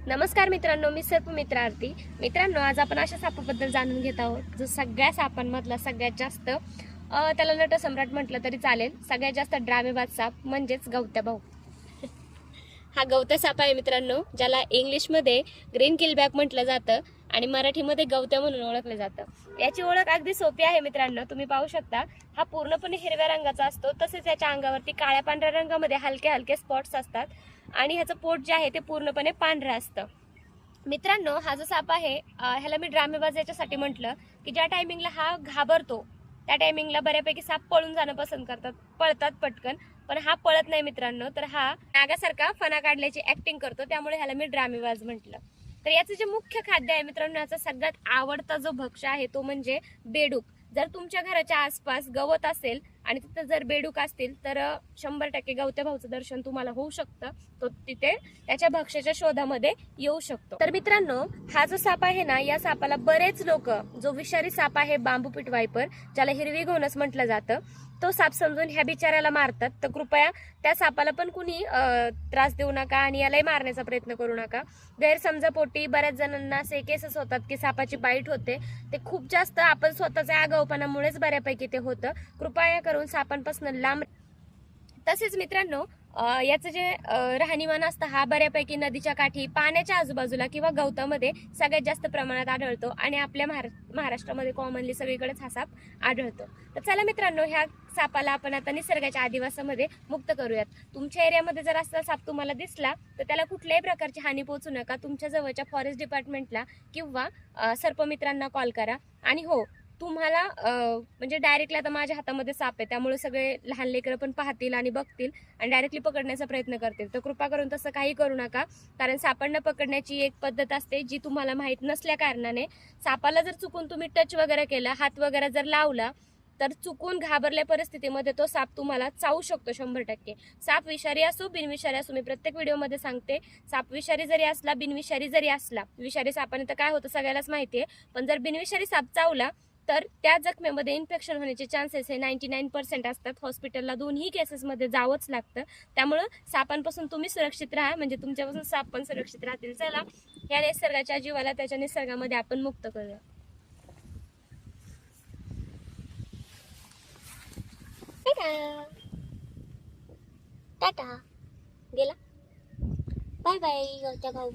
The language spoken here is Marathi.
नमस्कार मित्रांनो, मी सर्पमित्र आरती. मित्रांनो, आज आपण अशा सापाबद्दल जाणून घेत आहोत जो सगळ्या सापांमधला सगळ्यात जास्त त्याला नटसम्राट म्हटलं तरी चालेल, सगळ्यात जास्त ड्रामेबाज साप म्हणजेच गवत्या भाऊ. हा गवत्या साप आहे मित्रांनो, ज्याला इंग्लिशमध्ये ग्रीन किलबॅक म्हटलं जातं आणि मराठीमध्ये गवत्या म्हणून ओळखलं जातं. याची ओळख अगदी सोपी आहे मित्रांनो. तुम्ही पाहू शकता, हा पूर्णपणे हिरव्या रंगाचा असतो, तसेच याच्या अंगावरती काळ्या पांढऱ्या रंगामध्ये हलके हलके स्पॉट्स असतात आणि ह्याचं पोट जे आहे ते पूर्णपणे पांढरं असतं. मित्रांनो, हा जो साप आहे ह्याला मी ड्रामेबाज याच्यासाठी म्हटलं की ज्या टायमिंगला हा घाबरतो त्या टायमिंगला बऱ्यापैकी साप पळून जाणं पसंत करतात, पळतात पटकन. पण हा पळत नाही मित्रांनो, तर हा नागासारखा फणा काढल्याची ऍक्टिंग करतो, त्यामुळे ह्याला मी ड्रामेबाज म्हटलं. तर याचं जे मुख्य खाद्य आहे मित्रांनो, याचा सगळ्यात आवडता जो भक्ष्य आहे तो म्हणजे बेडूक. जर तुमच्या घराच्या आसपास गवत असेल आणि तिथं जर बेडूक असतील तर 100% गवत्या भाऊचं दर्शन तुम्हाला होऊ शकतं. तो तिथे त्याच्या भक्ष्याच्या शोधामध्ये येऊ शकतो. तर मित्रांनो, हा जो साप आहे ना, या सापाला बरेच लोक, जो विषारी साप आहे बांबू पिट वायपर, ज्याला हिरवी घोणस म्हटलं जातं, तो साप समजून ह्या बिचाऱ्याला मारतात. तर कृपया त्या सापाला पण कुणी त्रास देऊ नका आणि यालाही मारण्याचा प्रयत्न करू नका. गैरसमजापोटी बऱ्याच जणांना असे केसेस होतात की सापाची बाईट होते. ते खूप जास्त आपण स्वतःच्या आगाऊपणामुळेच बऱ्यापैकी ते होतं. कृपया करून सापांपासून लांब. तसेच मित्रांनो, याचं जे राहणीमान असतं हा बऱ्यापैकी नदीच्या काठी, पाण्याच्या आजूबाजूला किंवा गवतामध्ये सगळ्यात जास्त प्रमाणात आढळतो आणि आपल्या महाराष्ट्रामध्ये कॉमनली सगळीकडेच हा साप आढळतो. तर चला मित्रांनो, ह्या सापाला आपण आता निसर्गाच्या आदिवासामध्ये मुक्त करूयात. तुमच्या एरियामध्ये जर असा साप तुम्हाला दिसला तर त्याला कुठल्याही प्रकारची हानी पोहोचू नका. तुमच्या जवळच्या फॉरेस्ट डिपार्टमेंटला किंवा सर्पमित्रांना कॉल करा. आणि हो, तुम्हाला म्हणजे डायरेक्टली आता माझ्या हातामध्ये साप आहे, त्यामुळे सगळे लहान लेकरं पण पाहतील आणि बघतील आणि डायरेक्टली पकडण्याचा प्रयत्न करतील. तर कृपा करून तसं काही करू नका, कारण सापांना पकडण्याची एक पद्धत असते जी तुम्हाला माहीत नसल्या कारणाने सापाला जर चुकून तुम्ही टच वगैरे केला, हात वगैरे जर लावला, तर चुकून घाबरल्या परिस्थितीमध्ये तो साप तुम्हाला चावू शकतो 100%. साप विषारी असो बिनविषारी असो, मी प्रत्येक व्हिडिओमध्ये सांगते, साप विषारी जरी असला बिनविषारी जरी असला, विषारी सापाने तर काय होतं सगळ्यालाच माहिती आहे, पण जर बिनविषारी साप चावला तर त्या जखमेमध्ये इन्फेक्शन होण्याचे चान्सेस हे 99% असतात. हॉस्पिटलला दोन्ही केसेसमध्ये जावंच लागतं. त्यामुळं सापांपासून तुम्ही सुरक्षित राहा, म्हणजे तुमच्यापासून साप पण सुरक्षित राहतील. चला, या निसर्गाच्या जीवाला त्याच्या निसर्गामध्ये आपण मुक्त करूया. टाटा, गेला. बाय बाय गवत्या भाऊ.